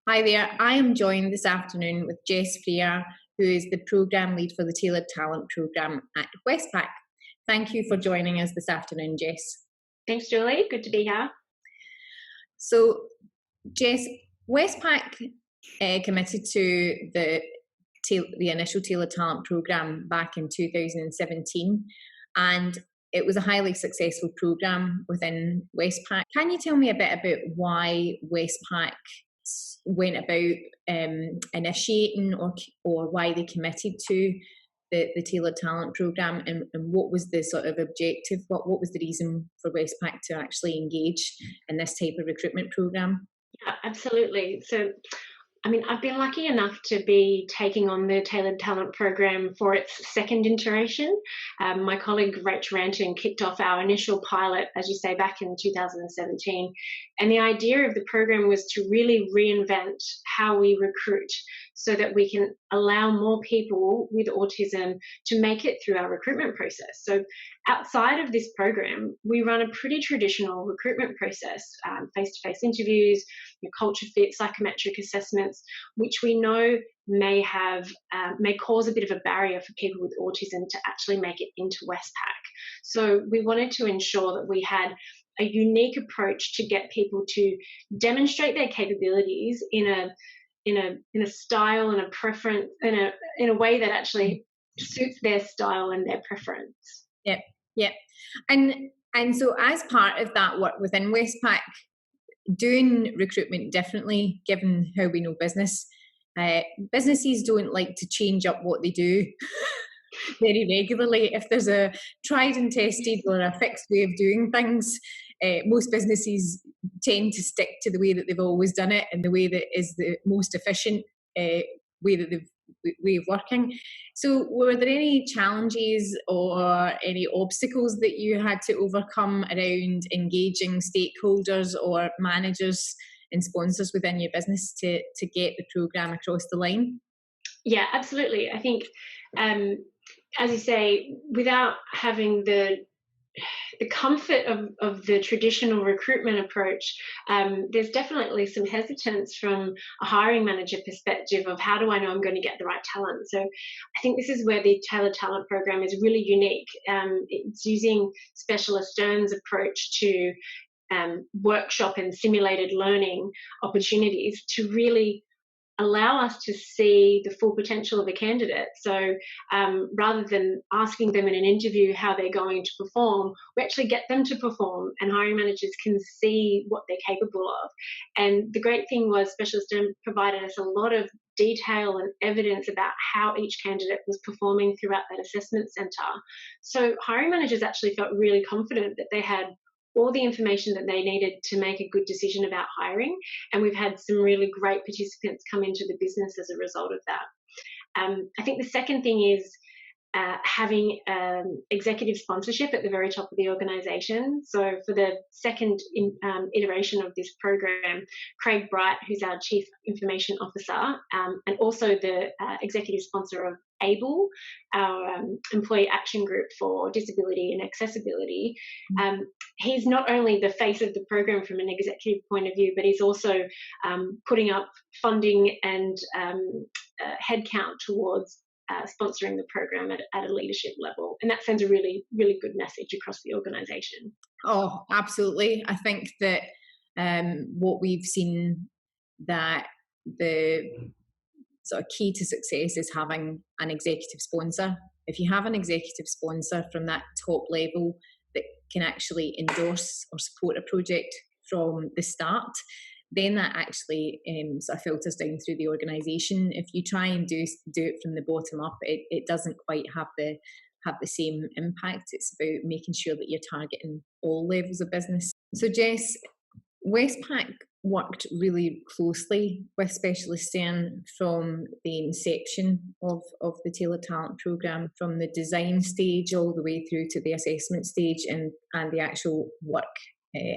Hi there. I am joined this afternoon with Jess, who is the Programme Lead for the Tailored Talent Programme at Westpac. Thank you for joining us this afternoon, Jess. Thanks, Julie. Good to be here. So, Jess, Westpac committed to the initial Tailored Talent Programme back in 2017, and it was a highly successful programme within Westpac. Can you tell me a bit about why Westpac went about initiating or why they committed to the Tailored Talent Programme, and what was the sort of objective? What was the reason for Westpac to actually engage in this type of recruitment programme? Yeah, absolutely. So, I've been lucky enough to be taking on the Tailored Talent Program for its second iteration. My colleague Rach Ranton kicked off our initial pilot, as you say, back in 2017. And the idea of the program was to really reinvent how we recruit so that we can allow more people with autism to make it through our recruitment process. So outside of this program, we run a pretty traditional recruitment process, face-to-face interviews, your culture fit, psychometric assessments, which we know may cause a bit of a barrier for people with autism to actually make it into Westpac. So we wanted to ensure that we had a unique approach to get people to demonstrate their capabilities in a style and a preference, in a way that actually suits their style and their preference. Yep. And so as part of that work within Westpac, doing recruitment differently, given how we know business, businesses don't like to change up what they do very regularly. If there's a tried and tested or a fixed way of doing things, most businesses tend to stick to the way that they've always done it and the way that is the most efficient way of working. So were there any challenges or any obstacles that you had to overcome around engaging stakeholders or managers and sponsors within your business to get the programme across the line? Yeah, absolutely. I think, as you say, without having the comfort of the traditional recruitment approach, there's definitely some hesitance from a hiring manager perspective of how do I know I'm going to get the right talent. So I think this is where the Tailored Talent Program is really unique. It's using Specialisterne approach to workshop and simulated learning opportunities to really allow us to see the full potential of a candidate. So rather than asking them in an interview how they're going to perform, we actually get them to perform, and hiring managers can see what they're capable of. And the great thing was Specialisterne provided us a lot of detail and evidence about how each candidate was performing throughout that assessment centre. So hiring managers actually felt really confident that they had all the information that they needed to make a good decision about hiring. And we've had some really great participants come into the business as a result of that. I think the second thing is having executive sponsorship at the very top of the organisation. So for the second iteration of this program, Craig Bright, who's our Chief Information Officer, and also the executive sponsor of ABLE, our employee action group for disability and accessibility. He's not only the face of the program from an executive point of view, but he's also putting up funding and headcount towards sponsoring the program at a leadership level. And that sends a really, really good message across the organisation. Oh, absolutely. I think that what we've seen, that the sort of key to success is having an executive sponsor. If you have an executive sponsor from that top level that can actually endorse or support a project from the start, then that actually sort of filters down through the organisation. If you try and do it from the bottom up, it doesn't quite have the same impact. It's about making sure that you're targeting all levels of business. So Jess, Westpac worked really closely with Specialisterne from the inception of the Tailored Talent Programme, from the design stage all the way through to the assessment stage and the actual work,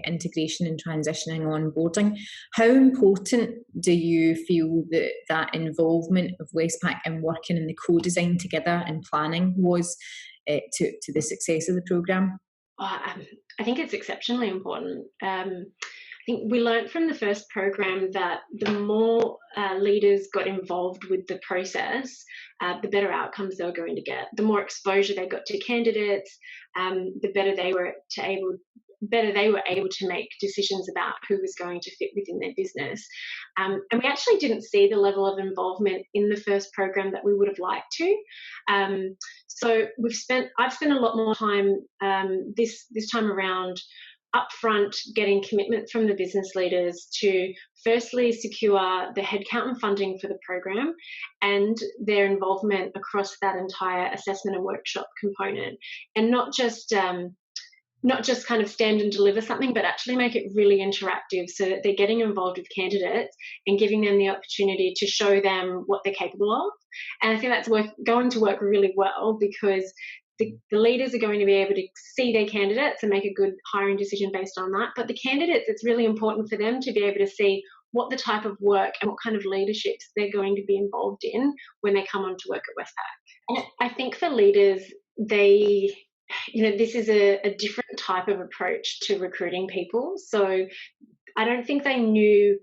integration and transitioning onboarding. How important do you feel that involvement of Westpac in working in the co-design together and planning was to the success of the programme? I think it's exceptionally important. think we learned from the first program that the more leaders got involved with the process, the better outcomes they were going to get. The more exposure they got to candidates, the better they were able to make decisions about who was going to fit within their business. And we actually didn't see the level of involvement in the first program that we would have liked to. So I've spent a lot more time this time around upfront getting commitment from the business leaders to firstly secure the headcount and funding for the program and their involvement across that entire assessment and workshop component, and not just kind of stand and deliver something, but actually make it really interactive so that they're getting involved with candidates and giving them the opportunity to show them what they're capable of. And I think that's going to work really well, because the leaders are going to be able to see their candidates and make a good hiring decision based on that. But the candidates, it's really important for them to be able to see what the type of work and what kind of leaderships they're going to be involved in when they come on to work at Westpac. And I think for leaders, this is a different type of approach to recruiting people. So I don't think they knew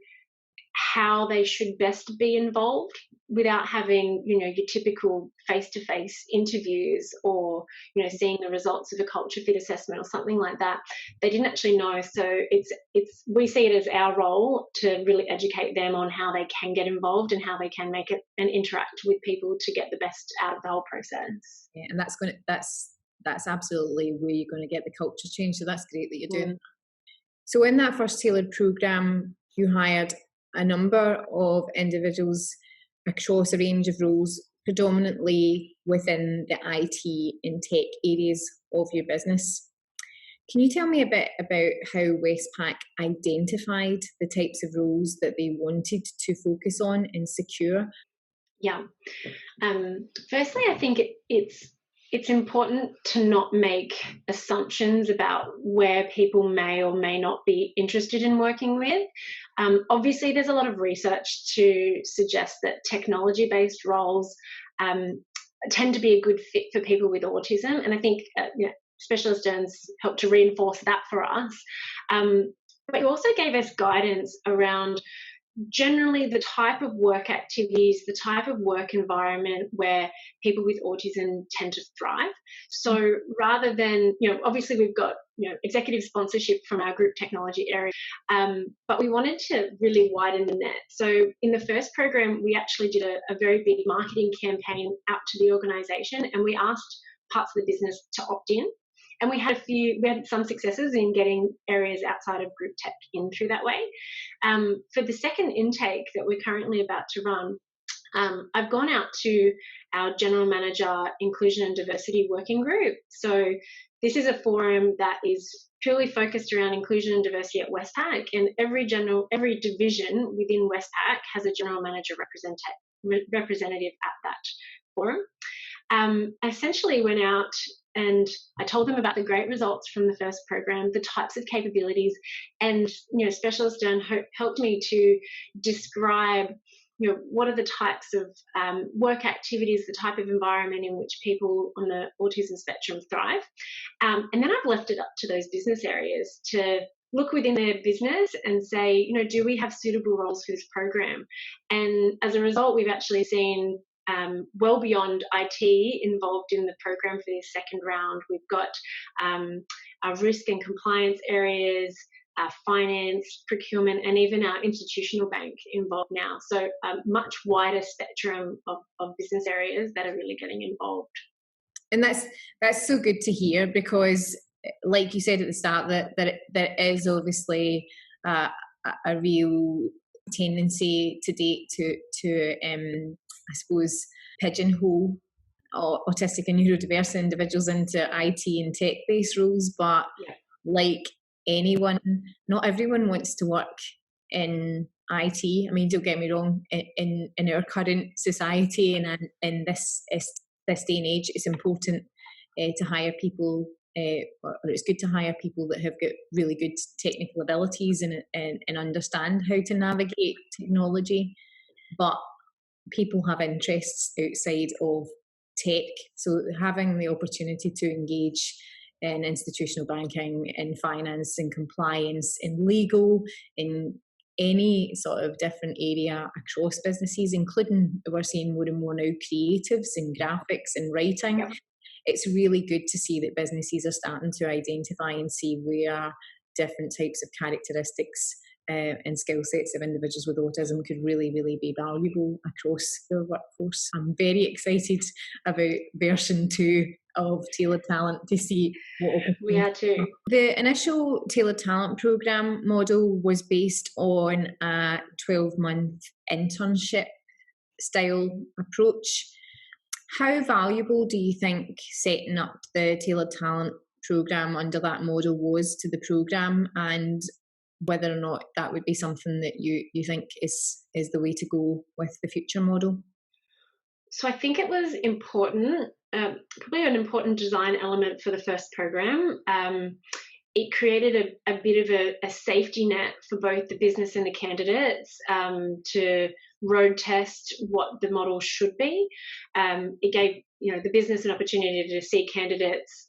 how they should best be involved without having, your typical face-to-face interviews or, seeing the results of a culture fit assessment or something like that. They didn't actually know. So we see it as our role to really educate them on how they can get involved and how they can make it and interact with people to get the best out of the whole process. Yeah, and that's absolutely where you're going to get the culture change. So that's great that you're doing that. So in that first tailored program, you hired a number of individuals across a range of roles, predominantly within the IT and tech areas of your business. Can you tell me a bit about how Westpac identified the types of roles that they wanted to focus on and secure? Yeah. Firstly, I think it's important to not make assumptions about where people may or may not be interested in working with. Obviously, there's a lot of research to suggest that technology-based roles tend to be a good fit for people with autism, and I think Specialisterne helped to reinforce that for us. But it also gave us guidance around generally the type of work activities, the type of work environment where people with autism tend to thrive. So rather than, obviously we've got, executive sponsorship from our group technology area, but we wanted to really widen the net. So in the first program, we actually did a very big marketing campaign out to the organisation, and we asked parts of the business to opt in. And we had some successes in getting areas outside of group tech in through that way. For the second intake that we're currently about to run, I've gone out to our General Manager Inclusion and Diversity Working Group. So this is a forum that is purely focused around inclusion and diversity at Westpac, and every division within Westpac has a General Manager representative at that forum. I essentially went out and I told them about the great results from the first program, the types of capabilities, and Specialisterne helped me to describe what are the types of work activities, the type of environment in which people on the autism spectrum thrive. And then I've left it up to those business areas to look within their business and say, do we have suitable roles for this program? And as a result, we've actually seen well beyond IT involved in the program for this second round. We've got our risk and compliance areas, our finance, procurement, and even our institutional bank involved now. So a much wider spectrum of business areas that are really getting involved. And that's so good to hear, because like you said at the start, that there is obviously a real tendency to date to I suppose pigeonhole autistic and neurodiverse individuals into IT and tech-based roles, but like anyone, not everyone wants to work in IT. I mean, don't get me wrong, in our current society and in this day and age, it's important to hire people, or it's good to hire people that have got really good technical abilities and understand how to navigate technology. But people have interests outside of tech, so having the opportunity to engage in institutional banking, in finance, in compliance, in legal, in any sort of different area across businesses, including we're seeing more and more now creatives and graphics and writing. Yep. It's really good to see that businesses are starting to identify and see where different types of characteristics and skill sets of individuals with autism could really, really be valuable across their workforce. I'm very excited about version 2 of Tailored Talent to see what we are too. The initial Tailored Talent programme model was based on a 12-month internship style approach. How valuable do you think setting up the Tailored Talent programme under that model was to the programme, and whether or not that would be something that you think is the way to go with the future model? So I think it was important, probably an important design element for the first program. It created a bit of a safety net for both the business and the candidates to road test what the model should be. It gave the business an opportunity to see candidates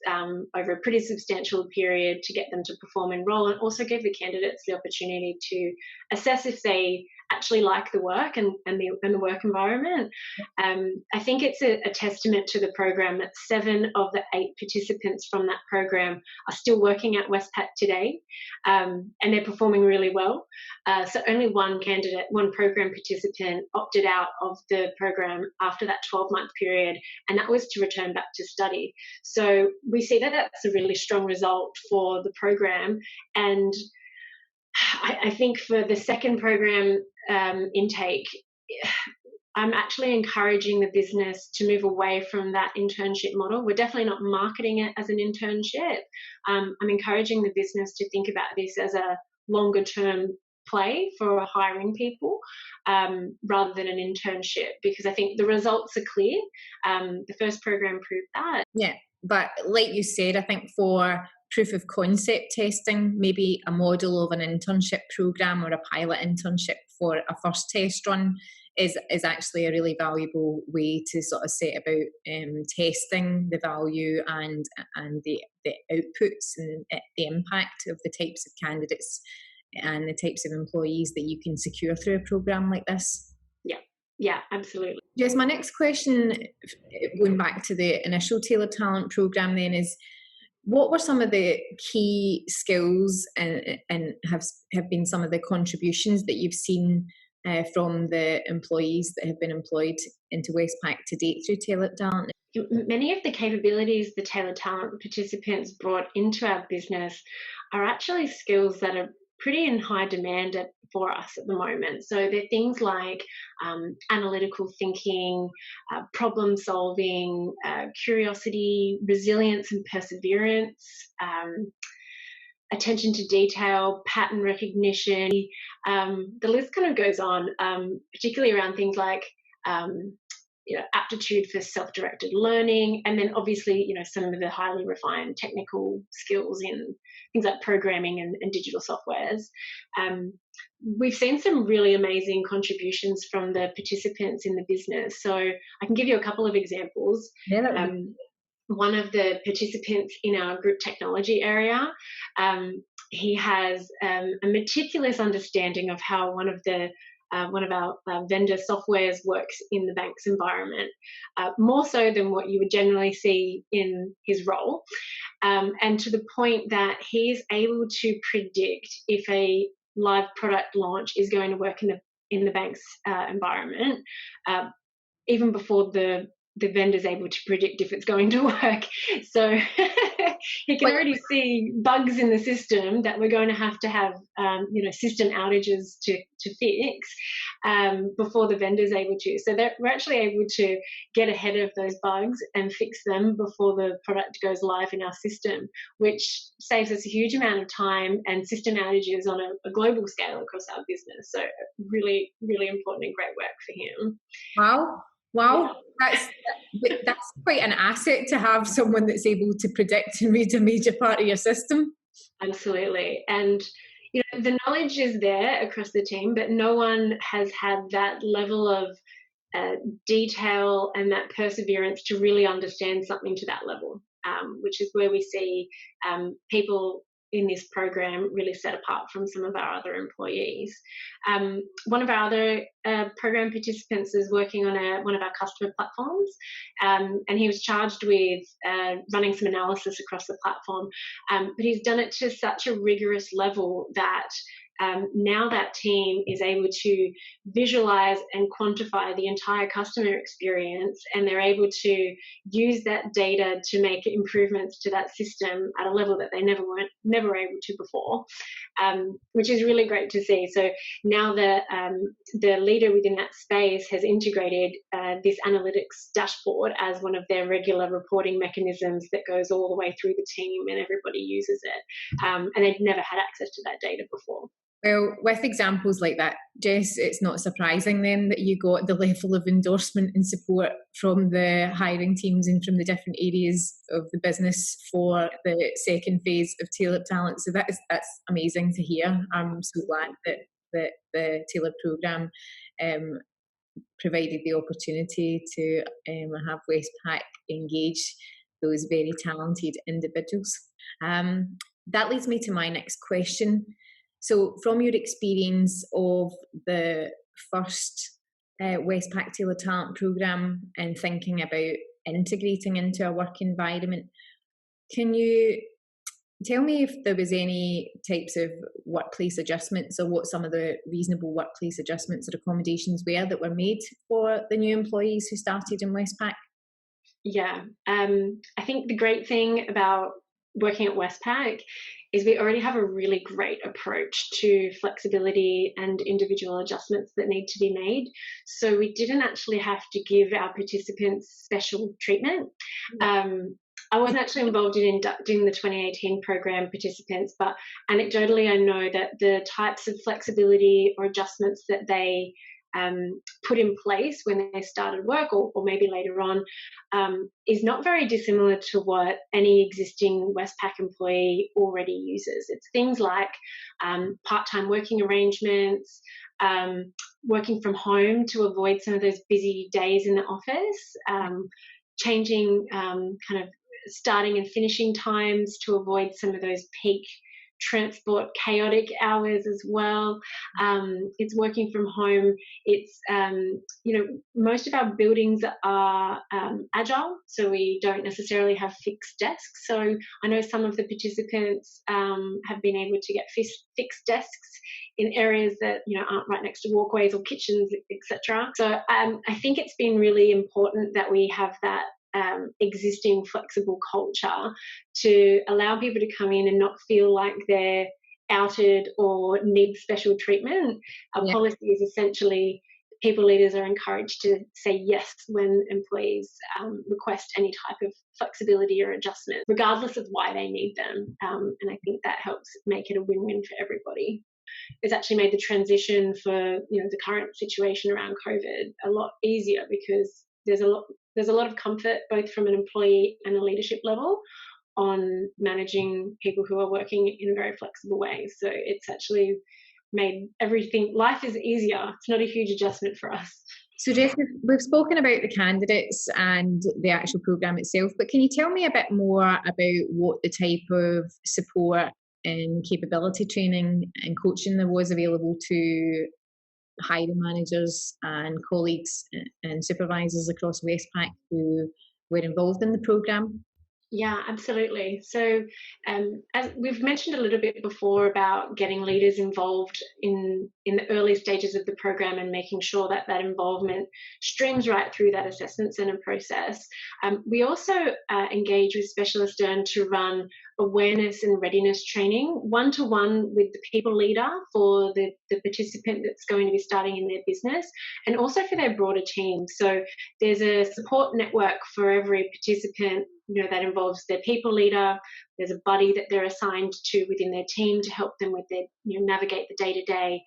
over a pretty substantial period to get them to perform and role, and also gave the candidates the opportunity to assess if they actually like the work and the work environment. I think it's a testament to the program that 7 of the 8 participants from that program are still working at Westpac today, and they're performing really well. So only one program participant opted out of the program after that 12-month period, and that was to return back to study. So we see that that's a really strong result for the program. And I think for the second program intake, I'm actually encouraging the business to move away from that internship model. We're definitely not marketing it as an internship. I'm encouraging the business to think about this as a longer term play for hiring people rather than an internship, because I think the results are clear. The first program proved that. Yeah, but like you said, I think for proof of concept testing, maybe a model of an internship program or a pilot internship for a first test run is actually a really valuable way to sort of set about testing the value and the outputs and the impact of the types of candidates and the types of employees that you can secure through a program like this. Yeah, absolutely. Jess, my next question, going back to the initial Tailored Talent program then, is what were some of the key skills and have been some of the contributions that you've seen from the employees that have been employed into Westpac to date through Tailored Talent? Many of the capabilities the Tailored Talent participants brought into our business are actually skills that are pretty in high demand for us at the moment. So they're things like analytical thinking, problem solving, curiosity, resilience and perseverance, attention to detail, pattern recognition. The list kind of goes on, particularly around things like aptitude for self-directed learning, and then obviously some of the highly refined technical skills in things like programming and digital softwares. We've seen some really amazing contributions from the participants in the business. So I can give you a couple of examples. Yeah, one of the participants in our group technology area, he has a meticulous understanding of how one of our vendor softwares works in the bank's environment, more so than what you would generally see in his role, and to the point that he's able to predict if a live product launch is going to work in the bank's environment, even before the vendor's able to predict if it's going to work. So he can already see bugs in the system that we're going to have system outages to fix before the vendor's able to. So we're actually able to get ahead of those bugs and fix them before the product goes live in our system, which saves us a huge amount of time and system outages on a global scale across our business. So really, really important and great work for him. Wow, that's quite an asset to have someone that's able to predict and read a major part of your system. Absolutely. And the knowledge is there across the team, but no one has had that level of detail and that perseverance to really understand something to that level. which is where we see people in this program really set apart from some of our other employees. One of our other program participants is working on one of our customer platforms, and he was charged with running some analysis across the platform, but he's done it to such a rigorous level that now that team is able to visualize and quantify the entire customer experience, and they're able to use that data to make improvements to that system at a level that they never able to before, which is really great to see. So now the leader within that space has integrated this analytics dashboard as one of their regular reporting mechanisms that goes all the way through the team, and everybody uses it, and they've never had access to that data before. Well, with examples like that, Jess, it's not surprising then that you got the level of endorsement and support from the hiring teams and from the different areas of the business for the second phase of Tailored Talent. So that's amazing to hear. I'm so glad that the Tailored programme provided the opportunity to have Westpac engage those very talented individuals. That leads me to my next question. So from your experience of the first Westpac Tailored Talent programme and thinking about integrating into a work environment, can you tell me if there was any types of workplace adjustments, or what some of the reasonable workplace adjustments or accommodations were that were made for the new employees who started in Westpac? Yeah, I think the great thing about working at Westpac is we already have a really great approach to flexibility and individual adjustments that need to be made. So we didn't actually have to give our participants special treatment. I wasn't actually involved in inducting the 2018 program participants, but anecdotally I know that the types of flexibility or adjustments that they put in place when they started work, or maybe later on, is not very dissimilar to what any existing Westpac employee already uses. It's things like part-time working arrangements, working from home to avoid some of those busy days in the office, changing kind of starting and finishing times to avoid some of those peak transport chaotic hours as well. It's working from home. It's most of our buildings are agile, so we don't necessarily have fixed desks. So I know some of the participants have been able to get fixed desks in areas that aren't right next to walkways or kitchens, etc. So I think it's been really important that we have that existing flexible culture to allow people to come in and not feel like they're outed or need special treatment. Our policy is essentially people leaders are encouraged to say yes when employees request any type of flexibility or adjustment, regardless of why they need them. And I think that helps make it a win-win for everybody. It's actually made the transition for the current situation around COVID a lot easier, because there's a lot of comfort both from an employee and a leadership level on managing people who are working in a very flexible way. So it's actually made life is easier. It's not a huge adjustment for us. So Jess, we've spoken about the candidates and the actual programme itself, but can you tell me a bit more about what the type of support and capability training and coaching there was available to hiring managers and colleagues and supervisors across Westpac who were involved in the programme? Yeah, absolutely. So as we've mentioned a little bit before about getting leaders involved in the early stages of the program and making sure that that involvement streams right through that assessment centre process. We also engage with Specialisterne to run awareness and readiness training one-to-one with the people leader for the participant that's going to be starting in their business, and also for their broader team. So there's a support network for every participant that involves their people leader, There's a buddy that they're assigned to within their team to help them with their, navigate the day-to-day.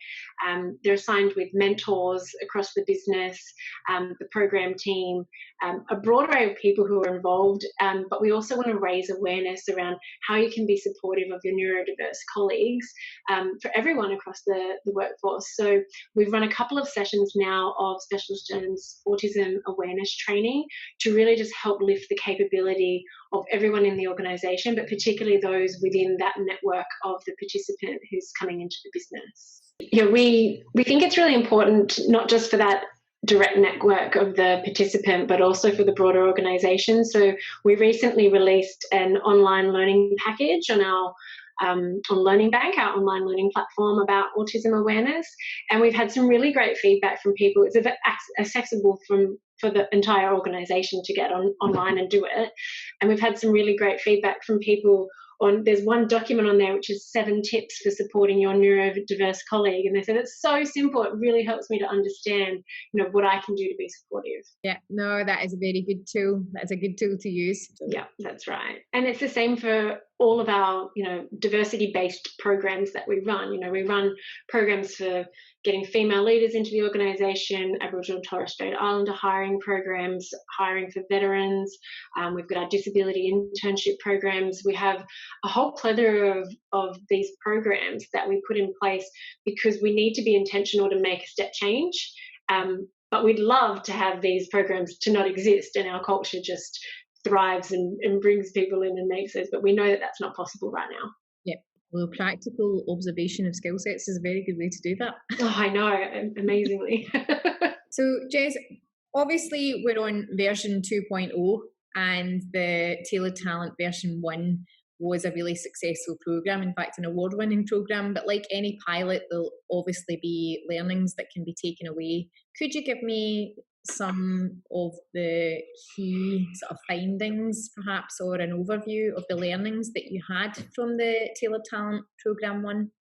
They're assigned with mentors across the business, the program team, a broad array of people who are involved, but we also want to raise awareness around how you can be supportive of your neurodiverse colleagues for everyone across the workforce. So we've run a couple of sessions now of Specialisterne autism awareness training to really just help lift the capability of everyone in the organisation, but particularly those within that network of the participant who's coming into the business. We think it's really important, not just for that direct network of the participant, but also for the broader organisation. So we recently released an online learning package on our on Learning Bank, our online learning platform, about autism awareness, and we've had some really great feedback from people. It's accessible for the entire organisation to get online and do it, and we've had some really great feedback from people. There's one document on there which is 7 tips for supporting your neurodiverse colleague, and they said it's so simple, it really helps me to understand what I can do to be supportive. Yeah, no, that is a very good tool. That's a good tool to use. Yeah, that's right. And it's the same for all of our diversity-based programs that we run. We run programs for getting female leaders into the organisation, Aboriginal and Torres Strait Islander hiring programs, hiring for veterans. We've got our disability internship programs. We have a whole plethora of these programs that we put in place because we need to be intentional to make a step change. But we'd love to have these programs to not exist and our culture just thrives and brings people in and makes us, but we know that that's not possible right now. Yeah. Well, practical observation of skill sets is a very good way to do that. Oh, I know, amazingly. So, Jess, obviously we're on version 2.0 and the Tailored Talent version 1 was a really successful program, in fact an award-winning program, but like any pilot there'll obviously be learnings that can be taken away. Could you give me some of the key sort of findings perhaps, or an overview of the learnings that you had from the Tailored Talent program 1?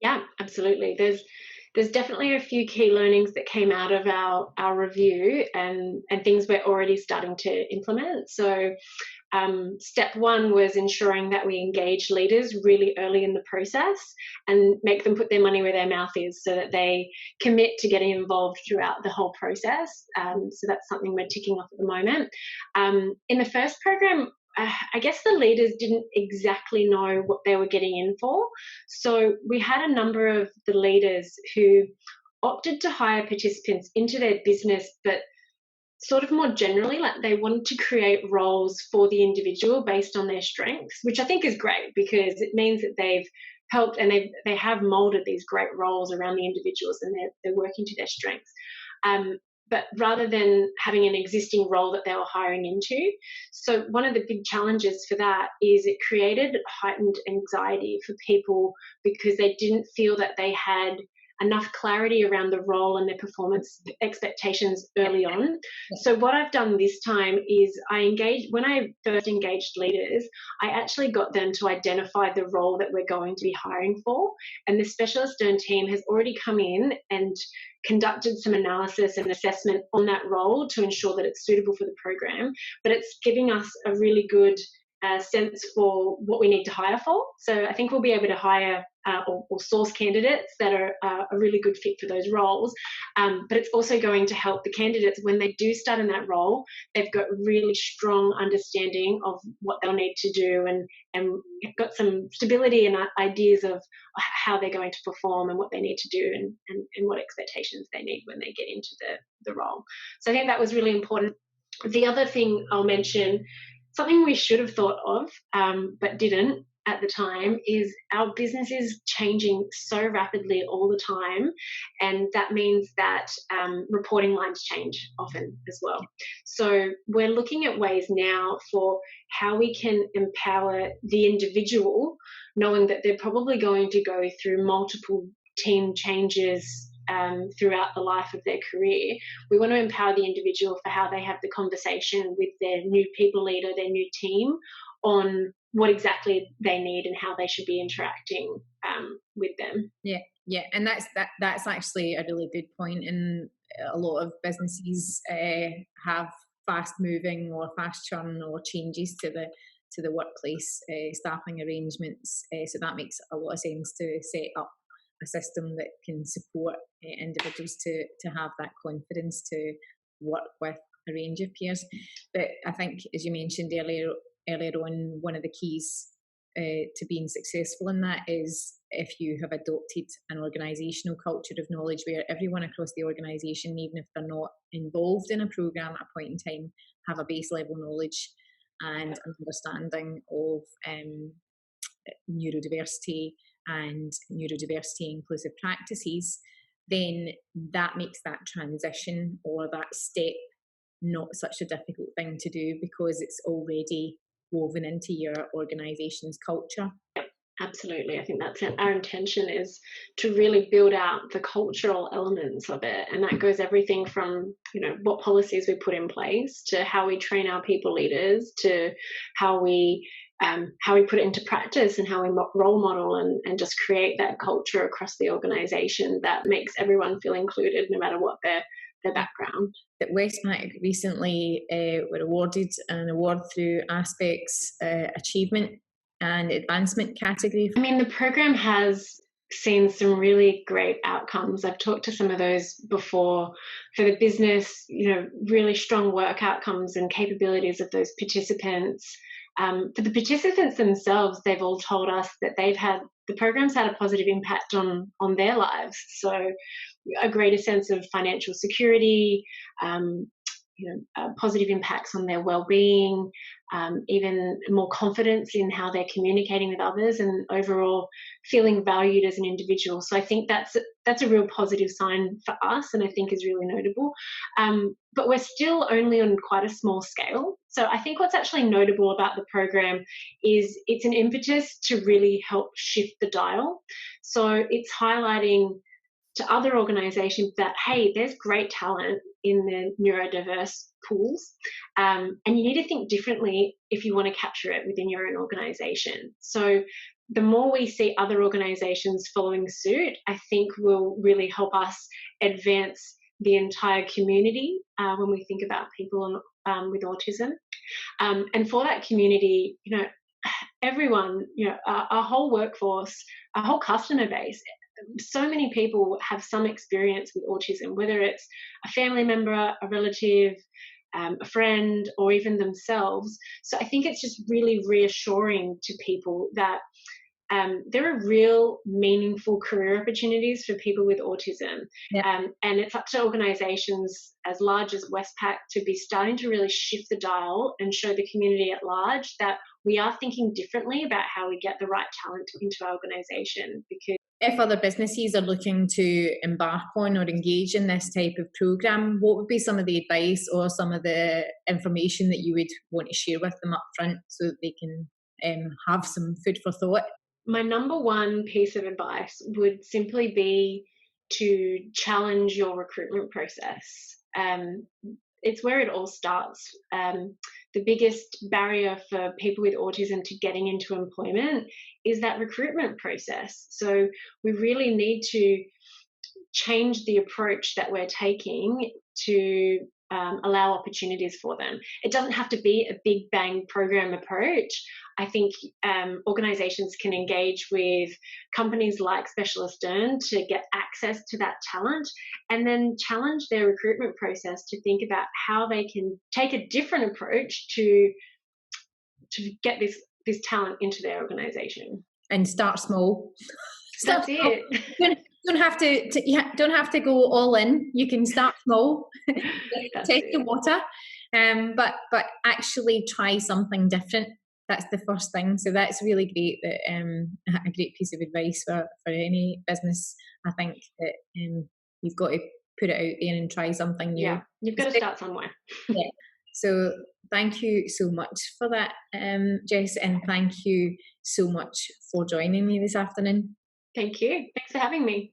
Yeah, absolutely. There's definitely a few key learnings that came out of our review and things we're already starting to implement. So step 1 was ensuring that we engage leaders really early in the process and make them put their money where their mouth is so that they commit to getting involved throughout the whole process. So that's something we're ticking off at the moment. In the first program, I guess the leaders didn't exactly know what they were getting in for. So we had a number of the leaders who opted to hire participants into their business, but sort of more generally, like they wanted to create roles for the individual based on their strengths, which I think is great because it means that they've helped and they have molded these great roles around the individuals and they're working to their strengths. But rather than having an existing role that they were hiring into. So one of the big challenges for that is it created heightened anxiety for people because they didn't feel that they had enough clarity around the role and their performance expectations early on. So what I've done this time is when I first engaged leaders, I actually got them to identify the role that we're going to be hiring for. And the Specialisterne team has already come in and conducted some analysis and assessment on that role to ensure that it's suitable for the program, but it's giving us a really good sense for what we need to hire for. So I think we'll be able to hire or source candidates that are a really good fit for those roles. But it's also going to help the candidates when they do start in that role, they've got really strong understanding of what they'll need to do and got some stability and ideas of how they're going to perform and what they need to do and what expectations they need when they get into the role. So I think that was really important. The other thing I'll mention, something we should have thought of but didn't at the time, is our business is changing so rapidly all the time, and that means that reporting lines change often as well. So we're looking at ways now for how we can empower the individual, knowing that they're probably going to go through multiple team changes throughout the life of their career. We want to empower the individual for how they have the conversation with their new people leader, their new team, on what exactly they need and how they should be interacting with them. Yeah, and that's actually a really good point. And a lot of businesses have fast moving or fast churn or changes to to the workplace staffing arrangements. So that makes a lot of sense to set up a system that can support individuals to have that confidence to work with a range of peers. But I think, as you mentioned earlier on, one of the keys to being successful in that is if you have adopted an organisational culture of knowledge where everyone across the organisation, even if they're not involved in a programme at a point in time, have a base level knowledge and an understanding of neurodiversity and neurodiversity inclusive practices, then that makes that transition or that step not such a difficult thing to do because it's already woven into your organisation's culture. Absolutely. I think that's it. Our intention is to really build out the cultural elements of it. And that goes everything from, what policies we put in place to how we train our people leaders to how we put it into practice and how we role model and just create that culture across the organisation that makes everyone feel included no matter what their background. That Westpac recently were awarded an award through Aspects Achievement and Advancement category. I mean, the program has seen some really great outcomes. I've talked to some of those before. For the business, really strong work outcomes and capabilities of those participants. For the participants themselves, they've all told us that the program's had a positive impact on their lives. So a greater sense of financial security, positive impacts on their well-being, even more confidence in how they're communicating with others and overall feeling valued as an individual. So I think that's a real positive sign for us and I think is really notable. But we're still only on quite a small scale. So I think what's actually notable about the program is it's an impetus to really help shift the dial. So it's highlighting to other organisations that, hey, there's great talent in the neurodiverse pools, and you need to think differently if you want to capture it within your own organisation. So the more we see other organisations following suit, I think will really help us advance the entire community when we think about people with autism. And for that community, everyone, our whole workforce, our whole customer base, so many people have some experience with autism, whether it's a family member, a relative, a friend, or even themselves. So I think it's just really reassuring to people that there are real meaningful career opportunities for people with autism. Yeah. And it's up to organisations as large as Westpac to be starting to really shift the dial and show the community at large that we are thinking differently about how we get the right talent into our organisation. Because if other businesses are looking to embark on or engage in this type of programme, what would be some of the advice or some of the information that you would want to share with them up front so that they can have some food for thought? My number one piece of advice would simply be to challenge your recruitment process. It's where it all starts. The biggest barrier for people with autism to getting into employment is that recruitment process. So we really need to change the approach that we're taking to allow opportunities for them. It doesn't have to be a big bang program approach. I think organisations can engage with companies like Specialisterne to get access to that talent and then challenge their recruitment process to think about how they can take a different approach to get this talent into their organisation. And start small. That's it. You don't have to go all in. You can start small, test the water, but actually try something different. That's the first thing. So that's really great. That a great piece of advice for any business. I think that you've got to put it out there and try something new. Yeah, you've got to start somewhere. Yeah. So thank you so much for that, Jess, and thank you so much for joining me this afternoon. Thank you. Thanks for having me.